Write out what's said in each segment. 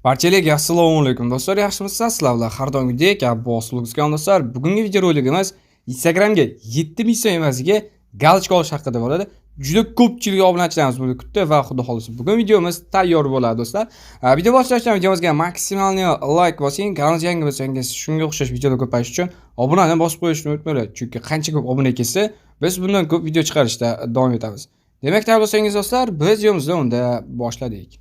Barchalarga assalomu alaykum do'stlar, yaxshimisizlar? Sizlar bilan har doimgidek boslug'izga do'stlar. Bugungi video roligimiz Instagramga 7000 so'm evaziga galочка olish haqida bo'ladi. Juda ko'pchilik obunachilarimiz buni kutdi va xudo xolisa bugun videomiz tayyor bo'ladi do'stlar. Video boshlashdan videomizga maksimalni like bosing. Kanalga yangi bo'lsangiz, shunga o'xshash videolar ko'payish uchun obunani bosib qo'yishni unutmanglar. Chunki qancha ko'p obuna kelsa, biz bundan ko'p video chiqarishda davom etamiz. Demak, tayyor bo'lsangiz do'stlar, biz videomizni unda boshladik.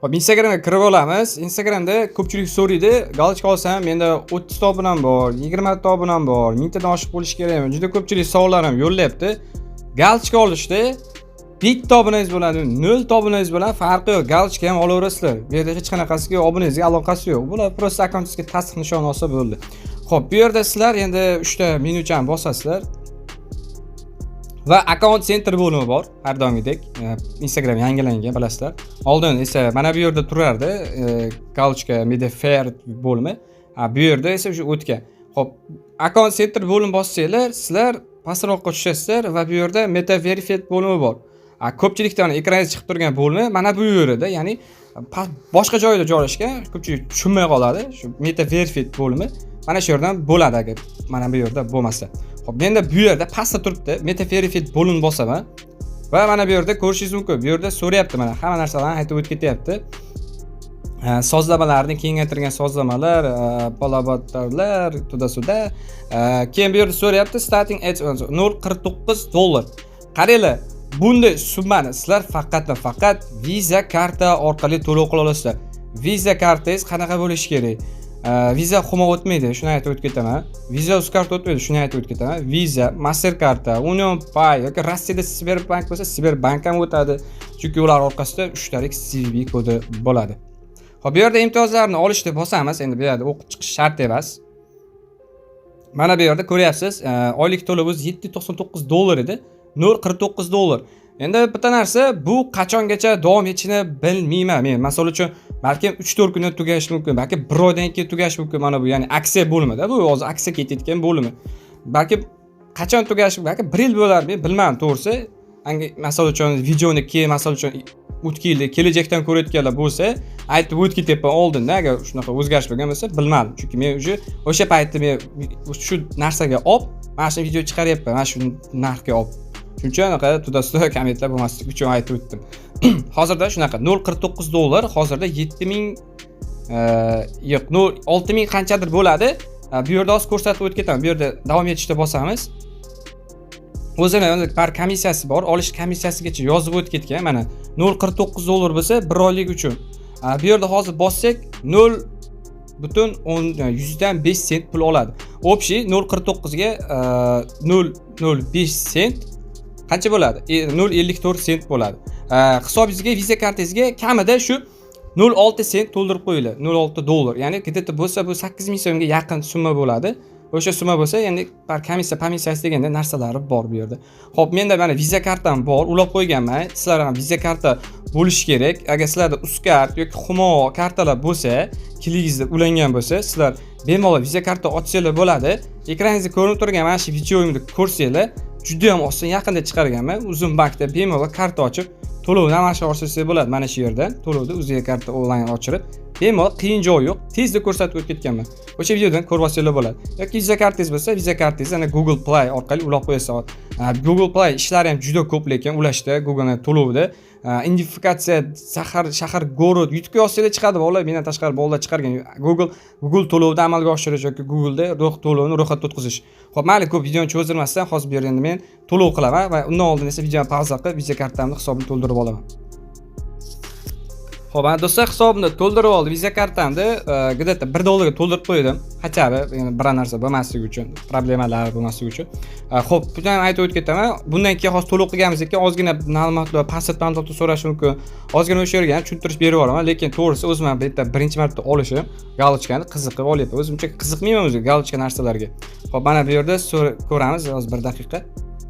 Hop, Instagramga kirib olamiz. Instagramda ko'pchilik so'raydi, galочка olsam, menda 30 ta obunam bor, 20 ta obunam bor, 1000 tadan oshiq bo'lish kerakmi? Juda ko'pchilik savollarim yo'llayapti. Galочка olishda bitta obunangiz bo'ladi, 0 ta obunangiz bilan farqi yo'q. Galочка ham olaverasizlar. Bu yerda hech qanaqasiga obunangizga aloqasi yo'q. Bular prosta akkauntingizga tasdiq nishoni olsa bo'ldi. Xo'p, bu yerda sizlar endi 3 ta menuchani bosasizlar. Va account center bo'limi bor, har doimgidek. Instagram yangilangan, bilasizlar. Oldin esa mana bu yerda turardi, galочка media fair bo'limi. Bu yerda esa o'sha o'tgan. Xo'p, account center bo'limi bossanglar, sizlar pastroqqa tushasizlar va bu yerda meta verified bo'limi bor. Ko'pchilikdan ekranga chiqib turgan bo'limi mana bu yerda, ya'ni boshqa joyda joylashgan, ko'pchilik tushunmay qoladi. Shu meta verified bo'limi mana shu yerdan bo'ladi agar mana bu yerda bo'lmasa. Xo'p, menda bu yerda pastda turibdi, meta verified bo'lim bosaman va mana bu yerda ko'rishingiz mumkin. Bu yerda so'rayapti, mana hamma narsalarni aytib o'tib ketyapti. Sozlamalarni kengaytirgan sozlamalar, palabatarlar, to'da-suda. Keyin bu yerda so'rayapti starting at $0.49. Qaranglar, bunday summani sizlar faqat va faqat Visa karta orqali to'lov qila olasizlar. Visa kartangiz qanaqa bo'lishi kerak? Visa xuma o'tmaydi, shuni aytib o'tib ketaman. Visa Uzcard o'tmaydi, shuni aytib o'tib ketaman. Visa, Mastercard, Union Pay yoki Rossiyada Sberbank bo'lsa, Sberbank ham o'tadi. Chunki ular orqasida 3 talik CVV kodi bo'ladi. Xo'p, bu yerda imtiyozlarni olishni bosamiz. Endi bu yerda o'qib chiqish shart emas. Mana bu yerda ko'ryapsiz, oylik to'lovimiz $7.99 edi. $0.49. Endi bitta narsa, bu qachongacha davom etishini bilmayman men. Masalan uchun balki 3-4 kunda tugashi mumkin, balki 1 oydan keyin tugashi mumkin. Mana bu, ya'ni aksiya bo'lmadi. Bu hozir aksiya ketayotgan bo'limi. Balki qachon tugashi, balki 1 yil bo'lar, men bilmadim to'g'risi. Masalan uchun videoni keyin masalan uchun o'tgan yilda kelajakdan ko'rayotganlar bo'lsa, aytib o'tib ketyapman oldindan, agar shunaqa o'zgarish bo'lgan bo'lsa, bilmadim. Chunki men o'sha paytda men shu narsaga mana shu video chiqaryapman, mana shu narxga shuning uchun anaqa to'da-suda kommentlar bo'lmasligi uchun aytib o'tdim. Hozirda shunaqa $0.49, hozirda 7000 yo'q, 6000 qanchadir bo'ladi. Bu yerda hozir ko'rsatib o'tib ketaman. Bu yerda davom etishda bosamiz. O'zini par komissiyasi bor, olish komissiyasigacha yozib o'tib ketgan. Mana $0.49 bo'lsa 1 oylik uchun. Bu yerda hozir bossak 0.5 sent pul oladi. Общий 0.49 ga 0.05 sent qancha bo'ladi? 0.54 sent bo'ladi. Hisobingizga, Visa kartangizga kamida shu 0.6 sent to'ldirib qo'yinglar. $0.6. Ya'ni где-то bo'lsa bu 8000 so'mga yaqin summa bo'ladi. O'sha summa bo'lsa, ya'ni par komissiyasi deganda narsalari bor bu yerda. Xo'p, menda mana Visa kartam bor, ulab qo'yganman. Sizlar ham Visa karta bo'lishi kerak. Agar sizlarda Uzcard yoki Humo kartalar bo'lsa, kilingizda ulangan bo'lsa, sizlar bemalol Visa karta ochsanglar bo'ladi. Ekraningizda ko'rinib turgan mana shu videoimni ko'rsanglar, juda ham oson, yaqinda chiqarganman. Uzun bankda bemalol karta ochib, to'lovni amalga oshirsangiz bo'ladi. Mana shu yerdan to'lovni Uzcard karta onlayn ochirib, bemalol qiyin joy yo'q, tezda ko'rsatib o'tib ketganman. O'sha videodan ko'rib olsanglar bo'ladi. Yoki Visa kartangiz bo'lsa, Visa kartangizni ana Google Play orqali ulab qo'yasiz. Google Play ishlari ham juda ko'p, lekin ulashda, Google'ning to'lovida identifikatsiya, shahar, город yutib yozsanglar chiqadi. Bolalar mendan tashqari bolalar chiqargan. Google to'lovda amalga oshirish yoki Google'da to'lovni ro'yxatga o'tkazilish. Xo'p, mayli, ko'p videoni cho'zdirmasdan hozir bu yerda endi men to'lov qilaman va undan oldin esa videoni pauza qilib Visa kartamni hisobini to'ldirib olaman. Xo'p, ana do'stlar, hisobimni to'ldirib oldim. Visa kartamni где-то $1 ga to'ldirib qo'ydim. Hachabi, ya'ni biror narsa bo'lmasligi uchun, problemalar bo'lmasligi uchun. Xo'p, bundan aytib o'tib ketaman. Bundan keyin hozir to'lov qilganimizdan keyin ozgina ma'lumotlar, pasport ma'lumotini so'rash mumkin. Ozgina o'sha yerga ham tushuntirish berib yuboraman, lekin to'g'risi o'zim ham bu yerda birinchi marta olishim, galочкani qiziqib olyapman. O'zimcha qiziqmayman o'zi galочка narsalarga. Xo'p, mana bu yerda ko'ramiz, hozir 1 daqiqa.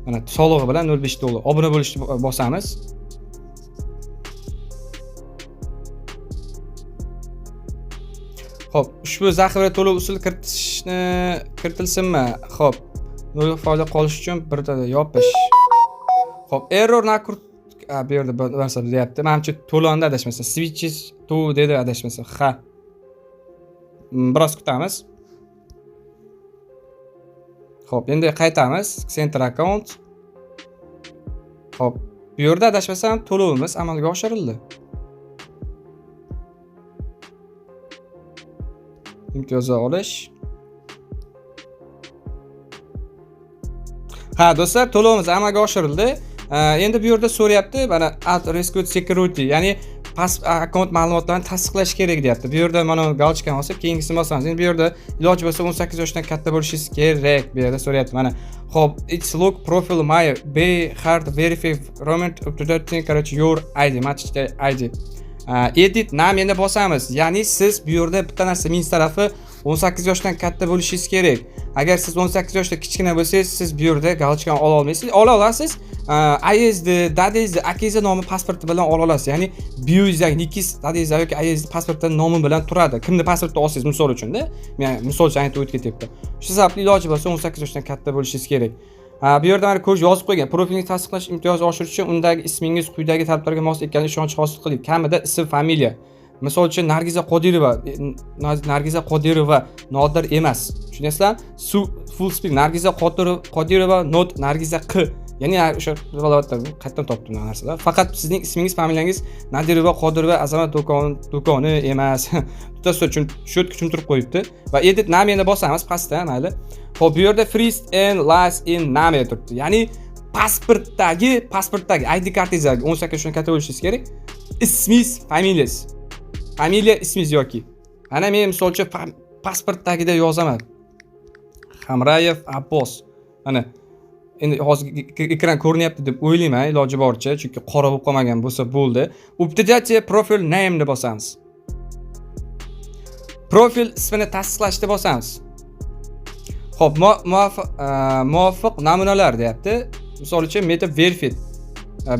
Mana solig'i bilan $0.5. Obuna bo'lishni bosamiz. Xo'p, ushbu zaxira to'lov usuli kiritilsinmi? Xo'p, nol foyda qolish uchun bir yopish. Xo'p, error nakr bu yerda bir narsa deyapti. Menimcha to'londa adashmasa, switches to dedi adashmasa. Ha. Biroz kutamiz. Xo'p, endi qaytamiz. Center account. Xo'p, bu yerda adashmasam to'lovimiz amalga oshirildi. Imtiyozlar olish. Ha, do'stlar, to'lovimiz amalga oshirildi. Endi bu yerda so'rayapti, mana add rescue security, ya'ni akkaunt ma'lumotlarini tasdiqlash kerak deyapti. Bu yerda mana galchkani bosib, keyingisini bosamiz. Endi bu yerda iloji bo'lsa 18 yoshdan katta bo'lishingiz kerak. Bu yerda so'rayapti. Mana hop, it's look profile my be hard verify roman updating короче your ID, match ID. Edit nam endi bosamiz. Ya'ni siz bu yerda bitta narsa minus tarafi 18 yoshdan katta bo'lishingiz kerak. Agar siz 18 yoshda kichkina bo'lsangiz, siz bu yerda galchkani ola olmaysiz. Ola olasiz. Ayezni, dadezni, akangizni nomi pasporti bilan ola olasiz. Ya'ni bioizdagi nikiz, dadezni yoki ayezni pasportida nomi bilan turadi. Kimni pasportida olsangiz, misol uchun-da. Men misol uchun aytib o'tib ketyapti. Shu sababli iloji bo'lsa 18 yoshdan katta bo'lishingiz kerak. Bu yerda mana ko'z yozib qo'ygan. Profilingizni tasdiqlash imtiyozi oshirish uchun undagi ismingiz quyidagi talablarga mos ekanini ishonch hosil qiling. Kamida ism, familiya. Misol uchun Nargiza Qodirova Nodir emas. Tushunyapsizlar? Full spell Nargiza Qodirova not Nargiza Q. Ya'ni o'sha balovatlar qayerdan topdim bu narsalar. Faqat sizning ismingiz, familiyangiz Nadirova Qodirova Azamat do'koni emas. Tutasizlar uchun shot tushuntirib qo'yibdi. Va edit nameni bosamiz pastda, mayli. Xo'p, bu yerda first and last in name turibdi. Ya'ni pasportdagi ID kartangizdagi 18 yoshdan katta bo'lishingiz kerak. Ismingiz, familiyangiz. Familiya ismingiz yoki. Ana men misol uchun pasportdagida yozaman. Hamrayev Abbos. Mana endi hozir ekran ko'rinyapti deb o'ylayman, iloji boricha, chunki qora bo'lib qolmagan bo'lsa bo'ldi. Update profile name ni bosamiz. Profil ismini tasdiqlashni bosamiz. Xo'p, muvofiq namunalar deyapti. Misol uchun meta verified.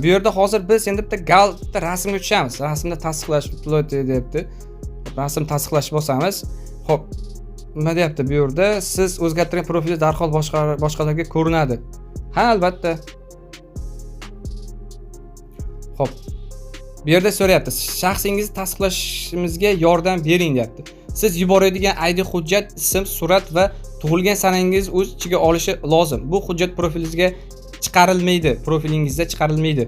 Bu yerda hozir biz endi bitta bitta rasmga tushamiz. Rasmni tasdiqlash upload deyapti. Rasm tasdiqlash bosamiz. Xo'p, nima deyapti bu yerda? Siz o'zgartirgan profilingiz darhol boshqalarga ko'rinadi. Ha, albatta. Xo'p. Bu yerda so'rayapti, shaxsingizni tasdiqlashimizga yordam bering deyapti. Siz yuboradigan ID hujjat, ism, surat va tug'ilgan sanangiz o'z ichiga olishi lozim. Bu hujjat profilingizga chiqarilmaydi, profilingizda chiqarilmaydi.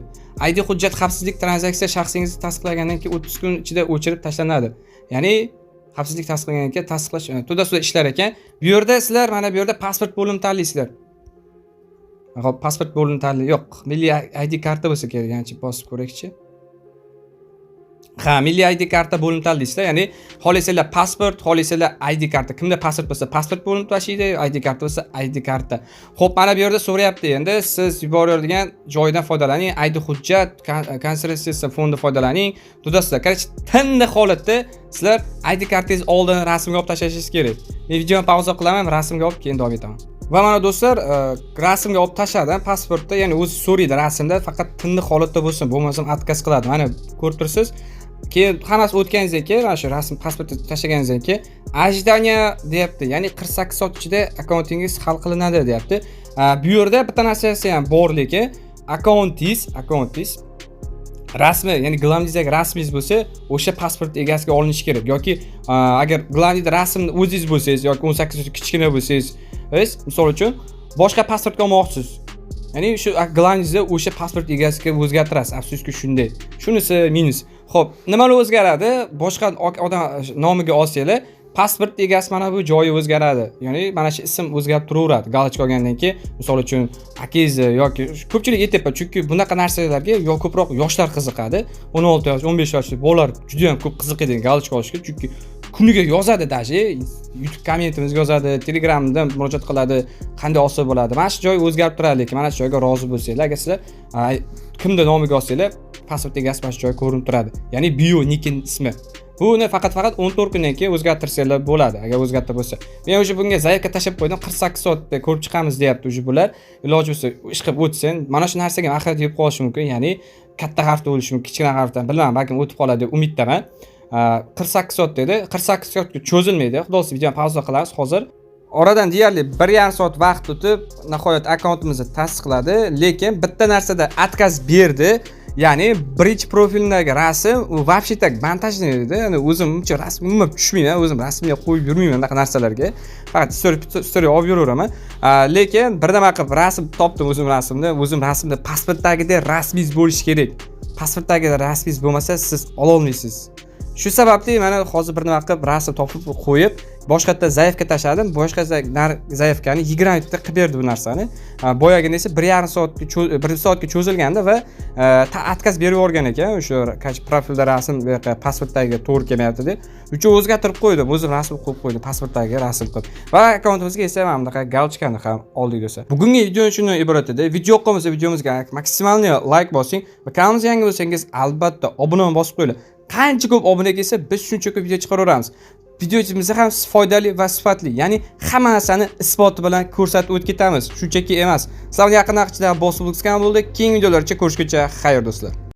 ID hujjat xavfsizlik tranzaksiya shaxsingizni tasdiqlagandan keyin 30 kun ichida o'chirib tashlanadi. Ya'ni xavfsizlik tasdiqlagandan keyin tasdiqlash to'da ishlar ekan. Bu yerda sizlar mana bu yerda pasport bo'limini tanlaysizlar. Xo'p, pasport bo'limini tanlay. Yo'q, milliy ID karta bo'lsa kerak, ya'ni bosib ko'rakchi. Ha, milliy ID karta bo'limini tanlaysizlar. Ya'ni xohlasanglar pasport, xohlasanglar ID karta. Kimda pasport bo'lsa, pasport bo'limini tashlaydi, ID karta bo'lsa, ID karta. Xo'p, mana bu yerda so'rayapti endi siz yuboradigan joydan foydalaning, ID hujjat, konservatsiya fondidan foydalaning. Tudasizlar. Qarang, tindiq holatda sizlar ID kartangiz oldin rasmga olib tashlashingiz kerak. Men videoni pauza qilaman, rasmga olib keyin davom etaman. Va mana do'stlar, rasmga olib tashladim pasportda, ya'ni o'zi so'raydi rasmda, faqat tindiq holatda bo'lsin, bo'lmasam отказ qiladi. Mana ko'rib tursiz. Keyin hammasi o'tganingizdan keyin mana shu rasm pasportni tashlaganingizdan keyin ожидание deyapti. Ya'ni 48 soat ichida akkauntingiz hal qilinadi deyapti. Bu yerda bitta narsasi ham bor, lekin akkauntingiz rasmi, ya'ni glavniydagi rasmingiz bo'lsa, o'sha pasport egasiga olinishi kerak. Yoki agar glavniyda rasmni o'zingiz bo'lsangiz yoki 18 yoshdan kichkina bo'lsangiz, misol uchun boshqa pasportga olmoqchisiz. Ya'ni shu glavniyda o'sha pasport egasiga o'zgartirasiz. Afsuski shunday. Shunisi minus. Xo'p, nimalar o'zgaradi? Boshqa odam nomiga olsanglar, pasport egasi mana bu joyi o'zgaradi. Ya'ni mana shu ism o'zgarib turaveradi. Galchka olgandan keyin, misol uchun akangiz yoki ko'pchilik aytayapti, chunki bunaqa narsalarga ko'proq yoshlar qiziqadi. 16 yosh, 15 yoshli bolalar juda ham ko'p qiziqadi galchka olishga, chunki kuniga yozadi dashi, YouTube kommentimizga yozadi, Telegramdan murojaat qiladi, qanday olsa bo'ladi. Mana shu joy o'zgarib turadi, lekin mana shu joyga rozi bo'lsanglar, agar sizlar kimda nomiga olsanglar, pasport egasi mana shu joy ko'rinib turadi. Ya'ni bio nikin ismi. Buni faqat 14 kundan keyin o'zgartirsanglar bo'ladi, agar o'zgartirib bo'lsa. Men o'sha bunga zaявка tashab qo'ydim, 48 soatda ko'rib chiqamiz deyapti o'sha bular. Iloji bo'lsa ish qilib o'tsin. Mana shu narsaga axir deb qolishi mumkin, ya'ni katta harfda bo'lishi mumkin, kichkina harfdan bilmadim, balki o'tib qoladi deb umiddaman. 48 soat dedi. 48 soatga cho'zilmaydi. Xudo o'zi videoni pauza qilamiz hozir. oradan deyarli 1,5 soat vaqt o'tib, nihoyat akkauntimizni tasdiqladi, lekin bitta narsada отказ berdi. Ya'ni birinchi profilidagi rasm u вообще так montajniy edi. Ya'ni o'zim uncha rasm umuman tushmayman, o'zim rasmga qo'yib yurmayman bunaqa narsalarga. Faqat story olib yuraveraman. Lekin bir nima qilib rasm topdim o'zim rasmni. O'zim rasmda pasportdagidek rasmingiz bo'lishi kerak. Pasportdagidek rasmingiz bo'lmasa siz ola olmaysiz. Shu sababli mana hozir bir nima qilib rasm topib qo'yib, boshqa yerda zaifga tashladim. Boshqa zaifkani 20 minutda qilib berdi bu narsani. Boyagini esa 1,5 soatga 1 soatga cho'zilgandi va отказ berib yuborgan ekan. O'sha profilda rasm pasportdagi to'g'ri kelmayapti deb. Uchun o'zgartirib qo'ydim. O'zim rasm qo'yib qo'ydim, pasportdagi rasm qilib. Va akkauntimizga esa mana bunaqa galchkani ham oldik do'stlar. Bugungi video shundan iborat edi. Video yoqqanmasa videomizga maksimalni like bosing va kanalimizga yangi bo'lsangiz albatta obuna bosib qo'ying. Qancha ko'p obuna kelsa, biz shuncha ko'p video chiqaraveramiz. Videomiz ham foydali va sifatli, ya'ni hamma narsani isboti bilan ko'rsatib o'tib ketamiz. Shunchaki emas. Sizlarga yaqin vaqtda bosib o'tgan bo'ldi. Keyingi videolarcha ko'rishguncha xayr do'stlar.